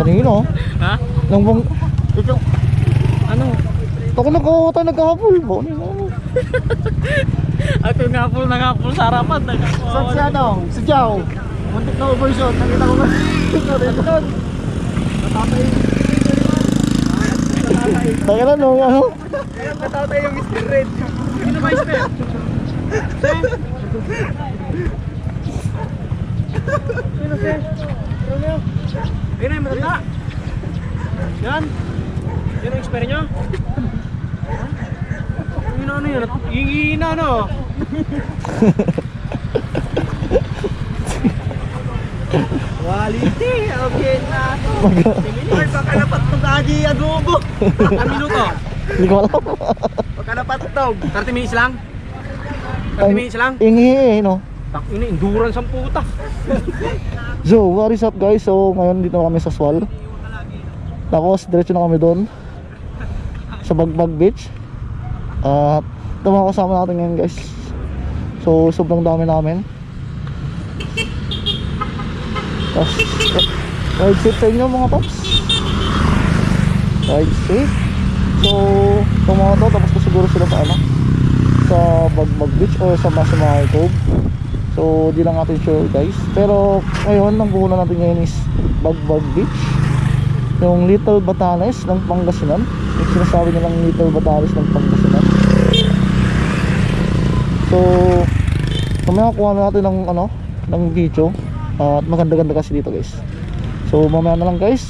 Kanino? Ha? Nang bang... Ikaw... Ano? Ako tayo nagkahapol ba? Ako ngapol sa harapan. Saan si ano? Si Jow. Muntik na overshot. Nakita ko ba? Ito. Tayo na nung ano? Natatay yung Mr. Red. Sino ba Mr.? Sino si? Romeo? Ayun na yung matanda. Yan. Yan ang expert nyo? Yung ano yun? Yung ano? Quality, okay na. Ay, baka napatog agi adobo. Ang minuto? Hindi ko alam. Baka napatog. 30 minutes lang? 30 minutes lang? Ingi no? Ini endurance ang puta. So, what is up guys? So, ngayon dito kami sa Swal. Tapos, diretso na kami doon sa Bagbag Beach. At ito mga kasama natin ngayon guys. So, sobrang dami namin. Tapos, ride safe sa inyo mga paps. Ride safe. So, itong mga to, tapos ko siguro sila sa ano, sa Bagbag Beach o sa Masamay Cove. So, di lang natin sure guys. Pero, ngayon, ang puhunan natin ngayon is Bagbag Beach. Yung Little Batanes ng Pangasinan. Yung sinasabi nilang Little Batanes ng Pangasinan. So, mamaya kuha na natin ng ano, ng video. At maganda-ganda kasi dito guys. So, mamaya na lang guys.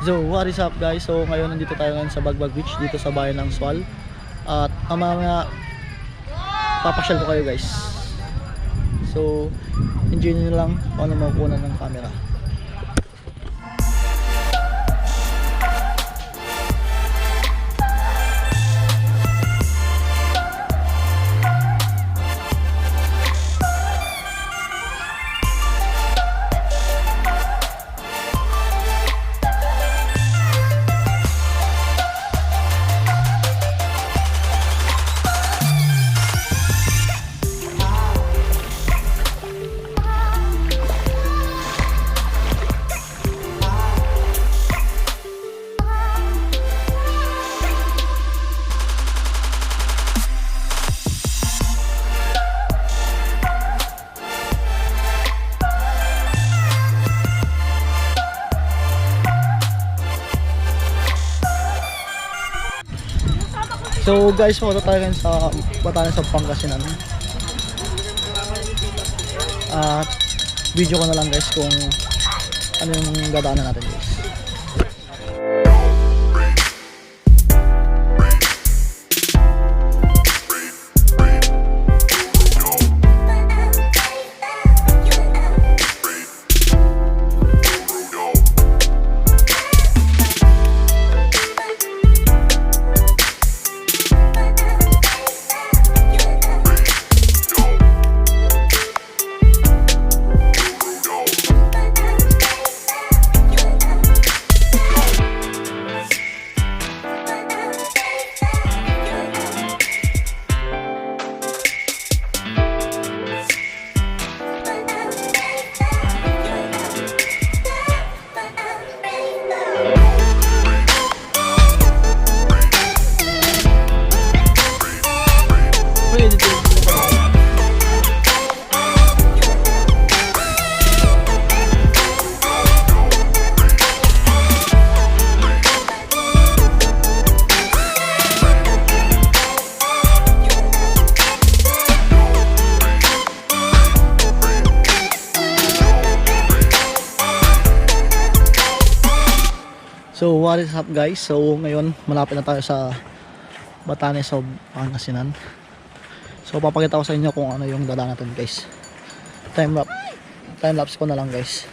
So what is up guys? So ngayon nandito tayo ngayon sa Bagbag Beach dito sa bayan ng Sual. At mamaya papasyal ko kayo guys. So enjoy nyo lang kung ano makukunan ng camera. So guys, punta tayo ngayon sa Batanes sa Pangasinan. At video ko na lang guys kung ano yung dadaanan natin guys. So what is up guys? So ngayon malapit na tayo sa Batanes sa Pangasinan. So papakita ko sa inyo kung ano yung dala natin guys. Time lapse ko na lang guys.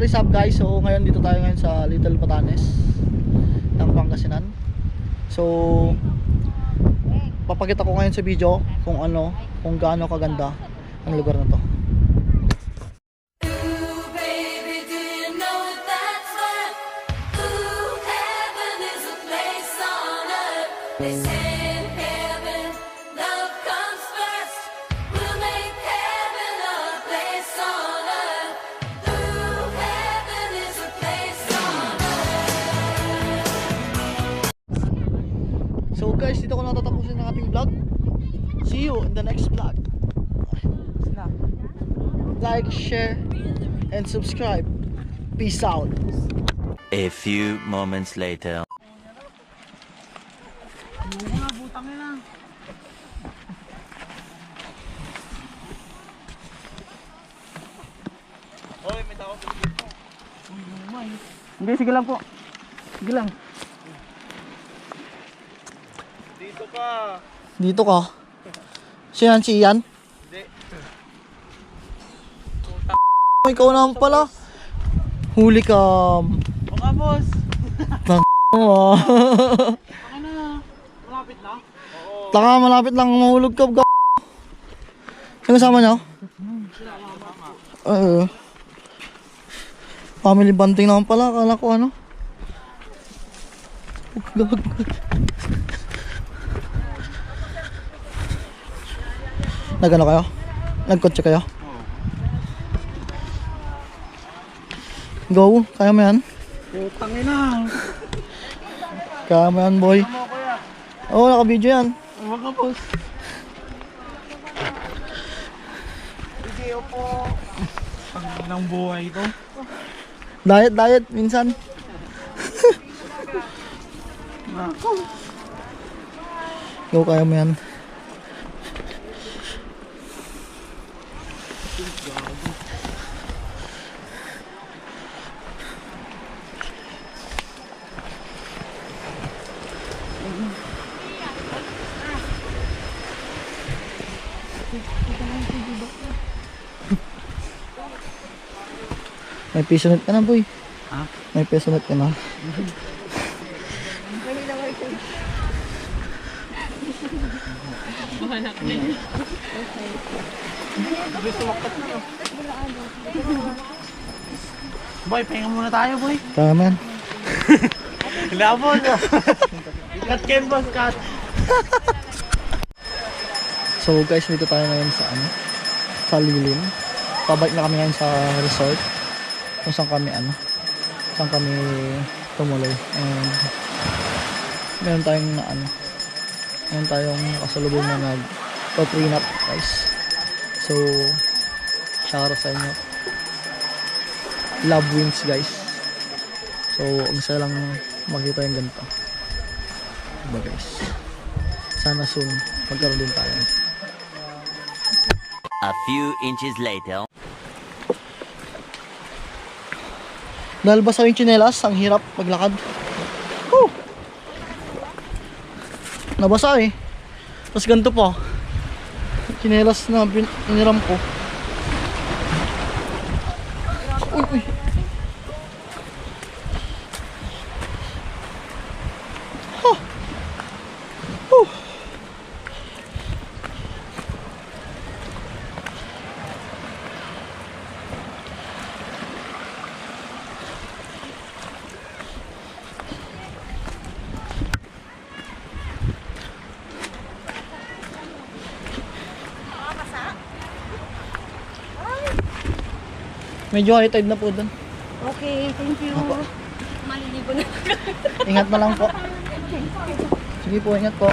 is up guys? So ngayon dito tayo ngayon sa Little Batanes ng Pangasinan. So papakita ko ngayon sa video kung gaano kaganda ang lugar na to. They say in heaven, love comes first. We'll make heaven a place on earth. Ooh, heaven is a place on earth. So guys, dito ko natatapusin ang ating vlog. See you in the next vlog. Like, share, and subscribe. Peace out. A few moments later. Hindi, sige lang po. Sige lang. Dito ka. Si Ian? Hindi. Ikaw naman pala. Huli ka. Baka boss. Oo. Baka na. Malapit na. Oo. Taka, malapit lang mahulog ka. Sino kasama niyo? Family bonding naman pala. Akala ko ano. Nagano kayo? Nagkotse kayo? Go, kaya mo yan? Putang ina. Kaya mo yan, boy. Ano kuya? Oo, naka-video yan. Huwag ka boss. Video po. Pag ng buhay ito. Diet, minsan. Go, kaya mo yan. May pisonet ka na, boy. Ha? May pisonet ka na. Boy, pahinga muna tayo boy. Kaya mo yan. Labon. Cut Ken boss, cut. So guys, dito tayo ngayon sa sa Lilim. Pabalik na kami ngayon sa resort. Kung saan kami tumuloy. And meron tayong nakasalubong na nag-prenup guys. So shout out sa inyo. Love wins guys. So ang saya lang makita yung ganito. Diba guys? Sana soon magkaroon din tayo. A few inches later. Dahil basa yung tsinelas, ang hirap maglakad. Woo! Nabasa eh. Tapos ganito pa. Tsinelas na iniram ko. Uy. Huh. Woo. Medyo high tide na po doon. Okay, thank you. Opo. Maliligo na. Ingat na lang po. Sige po, ingat po.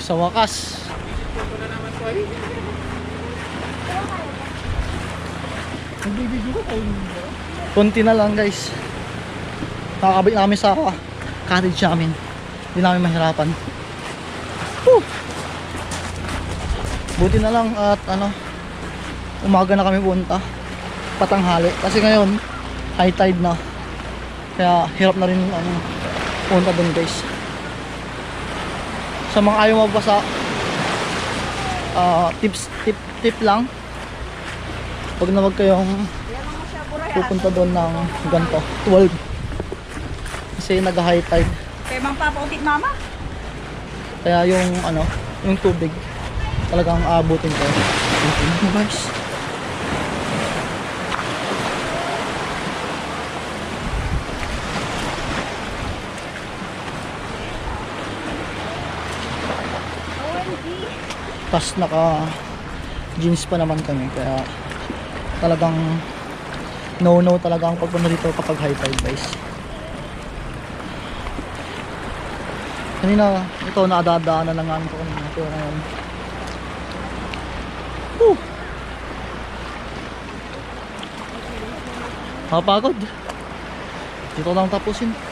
Sa wakas. Konti na lang guys. Nakakabit namin sa cottage namin. Hindi namin mahirapan. Buti na lang at umaga na kami punta, patanghali kasi ngayon high tide na, kaya hirap na rin punta dun guys. Sa mga ayaw magbasa, tip lang. Huwag na huwag kayong pupunta doon ng ganito 12 kasi nag-high tide. Kaya bang papautit mama? Kaya yung ano, yung tubig talagang aabutin ko. Tingnan mo guys. Tas naka jeans pa naman kami kaya talagang no talaga ang pagpunta dito kapag high tide guys. Kanina ito nadadaanan na nga ko kanina pero ngayon mapagod dito lang tapusin.